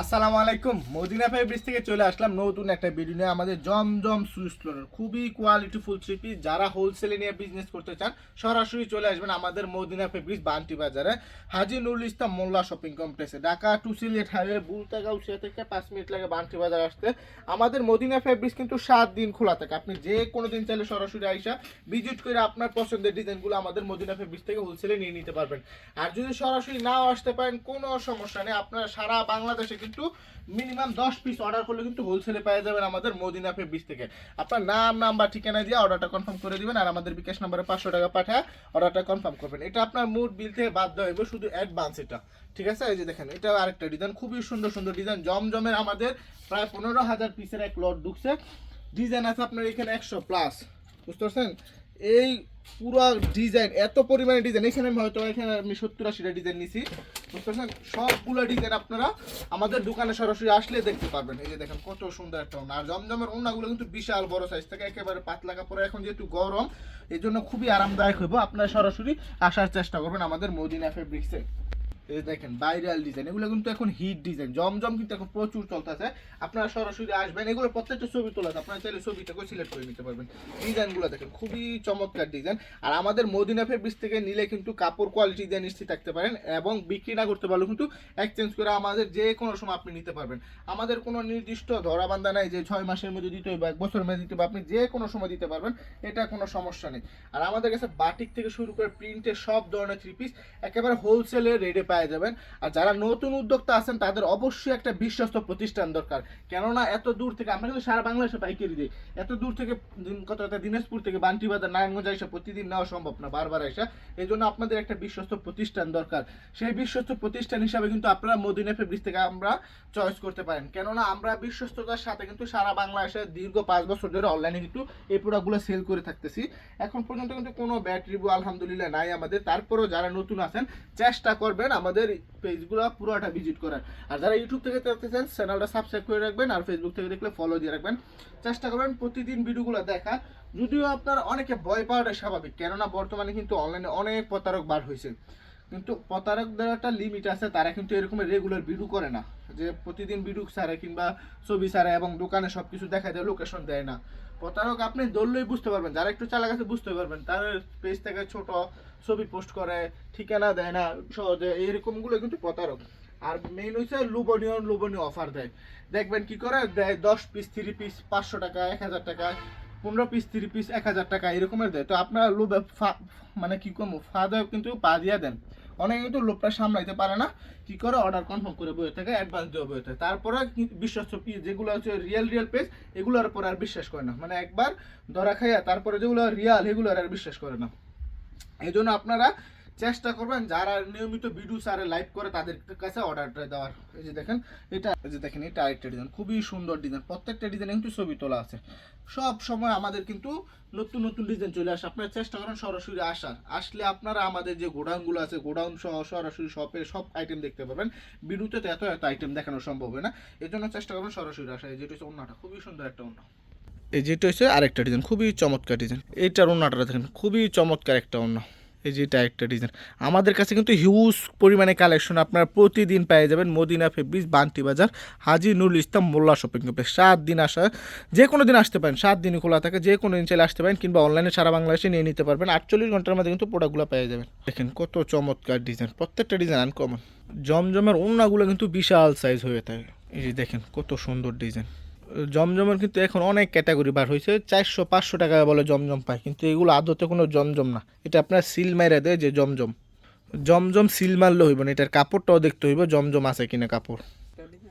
আসসালামু আলাইকুম। Medina fabrics থেকে চলে আসলাম নতুন একটা ভিডিও নিয়ে। আমাদের জমজম সুইস ফ্লোরের খুবই কোয়ালিটিফুল থ্রি পিস, যারা হোলসেলে নিয়ে বিজনেস করতে চান সরাসরি চলে আসবেন আমাদের মদিনা ফেব্রিক্স বান্টি বাজারে, হাজী নুরুল ইসলাম মোল্লা শপিং কমপ্লেক্সে, ঢাকা টু সিলেট হাইওয়ে বুলতাগাউসিয়া থেকে 5 মিনিট লাগে বান্টি বাজার আসতে। আমাদের মদিনা ফেব্রিক্স কিন্তু 7 দিন খোলা থাকে। আপনি যে কোনো দিন চাইলে সরাসরি আইসা ভিজিট করে আপনার পছন্দের ডিজাইনগুলো আমাদের মদিনা ফেব্রিক্স থেকে হোলসেলে নিয়ে নিতে পারবেন। আর যদি সরাসরি নাও আসতে পারেন কোনো সমস্যা নেই, আপনারা সারা বাংলাদেশে কিন্তু মিনিমাম 10 পিস অর্ডার করলে কিন্তু হোলসেলে পেয়ে যাবেন আমাদের মদিনা ফেব্রিক্স থেকে। আপনার নাম নাম্বার ঠিকানা দিয়ে অর্ডারটা কনফার্ম করে দিবেন, আর আমাদের বিকাশ নাম্বারে 500 টাকা পাঠায় অর্ডারটা কনফার্ম করবেন। এটা আপনার মোট বিল থেকে বাদ দেওয়া হবে, শুধু অ্যাডভান্স এটা, ঠিক আছে? এই যে দেখেন, এটা আরেকটা ডিজাইন, খুবই সুন্দর সুন্দর ডিজাইন। জমজমের আমাদের প্রায় 15,000 পিসের এক লট ঢুকছে। ডিজাইন আছে আপনার এখানে 100+, বুঝতে পারছেন? এই পুরো ডিজাইন, এত পরিমাণে ডিজাইন, এখানে হয়তো এখানে আমি 70-80টা ডিজাইন নিছি, বুঝতে পারছেন? সবগুলো ডিজাইন আপনারা আমাদের দোকানে সরাসরি আসলে দেখতে পারবেন। এই যে দেখেন কত সুন্দর একটা ওড়না। আর জমজমের ওড়নাগুলো কিন্তু বিশাল বড় সাইজ থাকে, একেবারে পাতলা কাপড়। এখন যেহেতু গরম, এই জন্য খুবই আরামদায়ক হইব। আপনারা সরাসরি আসার চেষ্টা করবেন আমাদের মদিনা ফেব্রিক্সে। এই দেখেন ভাইরাল ডিজাইন, এগুলো কিন্তু এখন হিট ডিজাইন। জমজম কিন্তু এখন প্রচুর চলতেছে। আপনারা সরাসরি আসবেন, এগুলো প্রত্যেকটা ছবি তোলা আছে, আপনারা চাইলে ছবিটাকে সিলেক্ট করে নিতে পারবেন। ডিজাইনগুলো দেখেন খুবই চমৎকার ডিজাইন। আর আমাদের মদিনা ফেব্রিক্স থেকে নিলে কিন্তু কাপড় কোয়ালিটি দিয়ে নিশ্চিত থাকতে পারেন, এবং বিক্রি না করতে পারলেও কিন্তু এক্সচেঞ্জ করে আমাদের যে কোনো সময় আপনি নিতে পারবেন। আমাদের কোনো নির্দিষ্ট ধরাবান্ধা নাই যে 6 মাসের মধ্যে দিতে হবে, 1 বছরের মধ্যে দিতে হবে, আপনি যে কোনো সময় দিতে পারবেন, এটা কোনো সমস্যা নেই। আর আমাদের কাছে বাটিক থেকে শুরু করে প্রিন্টের সব ধরনের থ্রি পিস একেবারে হোলসেলে রেটে পাওয়া যাবেন। আর যারা নতুন উদ্যোক্তা আছেন তাদের অবশ্যই একটা বিশ্বস্ত প্রতিষ্ঠান দরকার, কেননা এত দূর থেকে আমরা কিন্তু সারা বাংলাদেশে পাইকারি দিই। এত দূর থেকে দিনাজপুর থেকে বান্টি বাজার নারায়ণগঞ্জ এসে প্রতিদিন নেওয়া সম্ভব না, বারবার এসে। এই জন্য আপনাদের একটা বিশ্বস্ত প্রতিষ্ঠান দরকার। সেই বিশ্বস্ত প্রতিষ্ঠান হিসাবে কিন্তু আপনারা মদিনা ফেব্রিক্স থেকে আমরা চয়েস করতে পারেন, কেননা আমরা বিশ্বস্ততার সাথে কিন্তু সারা বাংলাদেশে দীর্ঘ 5 বছর ধরে অনলাইনে কিন্তু এই প্রোডাক্টগুলো সেল করে থাকতেছি। এখন পর্যন্ত কিন্তু কোনো ব্যাড রিভিউ আলহামদুলিল্লাহ নাই আমাদের। তারপরেও যারা নতুন আছেন চেষ্টা করবেন আমাদের পেজগুলো পুরোটা ভিজিট করার। আর যারা ইউটিউব থেকে দেখতেছেন চ্যানেলটা সাবস্ক্রাইব করে রাখবেন, আর ফেসবুক থেকে দেখলে ফলো দিয়ে রাখবেন। চেষ্টা করবেন প্রতিদিন ভিডিওগুলো দেখা। যদিও আপনার অনেকে ভয় পাওয়াটা স্বাভাবিক, কেননা বর্তমানে কিন্তু অনলাইনে অনেক প্রতারক বার হয়েছে, কিন্তু প্রতারকদের একটা লিমিট আছে। তারা কিন্তু এরকম রেগুলার ভিডিও করে না, যে প্রতিদিন ভিডিও ছাড়ে কিংবা ছবি ছাড়ে এবং দোকানে সব কিছু দেখা দেয়, লোকেশন দেয় না। প্রতারক আপনি ধরলেই বুঝতে পারবেন, যারা একটু চালাক আছে বুঝতে পারবেন। তার পেজ থেকে ছোট ছবি পোস্ট করে, ঠিকানা দেয় না সহজে, এইরকমগুলো কিন্তু প্রতারক। আর মেইন হচ্ছে লোভনীয় লোভনীয় অফার দেয়। দেখবেন কি করে দেয়, 10 পিস 3 পিস 500 টাকা, 1000 টাকা, 15 পিস 3 পিস 1000 টাকা, এরকমের দেয়। তো আপনারা লোভে মানে কি কম ফাঁদে কিন্তু পা দিয়ে দেন। অনেকে কিন্তু লোভটা সামলাইতে পারে না, কি করে অর্ডার কনফার্ম করে বইয়ে থাকে, অ্যাডভান্স দেওয়া বইয়ে থাকে, তারপরে বিশ্বস্ত পিস যেগুলো হচ্ছে রিয়েল পেজ, এগুলোর উপর আর বিশ্বাস করে না। মানে একবার ধরা খাইয়া তারপরে যেগুলো রিয়াল এগুলো আর বিশ্বাস করে না। এই জন্য আপনারা চেষ্টা করবেন যারা নিয়মিত ভিডিও সারে লাইভ করে তাদের কাছে অর্ডারটা দেওয়ার। এই যে দেখেন এটা, এই যে দেখেন এটা আরেকটা ডিজাইন, খুবই সুন্দর ডিজাইন। প্রত্যেকটা ডিজাইনে কিন্তু ছবি তোলা আছে। সব সময় আমাদের কিন্তু নতুন নতুন ডিজাইন চলে আসে। আপনারা চেষ্টা করেন সরাসরি আসার, আসলে আপনারা আমাদের যে গোডাউনগুলো আছে গোডাউন সহ সরাসরি শপের সব আইটেম দেখতে পাবেন। ভিডিওতে তো এত এত আইটেম দেখানো সম্ভব হয় না, এই জন্য চেষ্টা করবেন সরাসরি আসা। এই যেটা হচ্ছে ওড়নাটা, খুবই সুন্দর একটা ওড়না। এই যেটা হচ্ছে আরেকটা ডিজাইন, খুবই চমৎকার ডিজাইন। এইটার ওড়নাটা দেখেন, খুবই চমৎকার একটা ওড়না। এই যে এটা একটা ডিজাইন। আমাদের কাছে কিন্তু হিউজ পরিমাণে কালেকশন আপনারা প্রতিদিন পেয়ে যাবেন মদিনা ফেব্রিক্স বান্টি বাজার, হাজী নুরুল ইসলাম মোল্লা শপিং কমপ্লেক্স। 7 দিন আসা, যে কোনো দিন আসতে পারেন, 7 দিনই খোলা থাকে, যে কোনো দিন চাইলে আসতে পারেন, কিংবা অনলাইনে সারা বাংলাদেশে নিয়ে নিতে পারবেন। 48 ঘন্টার মধ্যে কিন্তু প্রোডাক্টগুলো পেয়ে যাবেন। দেখেন কত চমৎকার ডিজাইন, প্রত্যেকটা ডিজাইন আনকমন। জমজমের ওড়নাগুলো কিন্তু বিশাল সাইজ হয়ে থাকে। এই যে দেখেন কত সুন্দর ডিজাইন। জমজমের কিন্তু এখন অনেক ক্যাটাগরি বার হয়েছে, 400-500 টাকা বলে জমজম পায়, কিন্তু এগুলো আদতে কোনো জমজম না। এটা আপনার সিল মাইরা দেয় যে জমজম। জমজম সিল মারলে হইব না, এটার কাপড়টাও দেখতে হইব জমজম আছে কিনা কাপড়।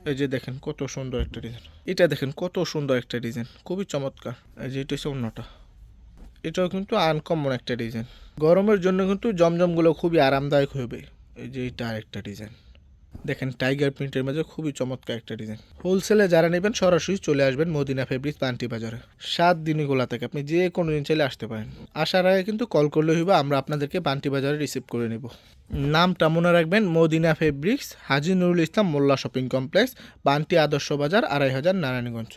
এই যে দেখেন কত সুন্দর একটা ডিজাইন, এটা দেখেন কত সুন্দর একটা ডিজাইন, খুবই চমৎকার। এই যে এটা হচ্ছে অন্যটা, এটাও কিন্তু আনকমন একটা ডিজাইন। গরমের জন্য কিন্তু জমজমগুলো খুবই আরামদায়ক হবে। এই যে এটা আরেকটা ডিজাইন, দেখেন টাইগার প্রিন্টের মাঝে খুবই চমৎকার একটা ডিজাইন। হোলসেলে যারা নেবেন সরাসরি চলে আসবেন মদিনা ফেব্রিক্স বান্টি বাজারে। 7 দিনই খোলা থাকে, আপনি যে কোনো দিন চাইলে আসতে পারেন। আসার আগে কিন্তু কল করলে হইবে, আমরা আপনাদেরকে বান্টি বাজারে রিসিভ করে নেব। নামটা মনে রাখবেন, মদিনা ফেব্রিক্স, হাজী নুরুল ইসলাম মোল্লা শপিং কমপ্লেক্স, বান্টি আদর্শ বাজার, 2500 নারায়ণগঞ্জ।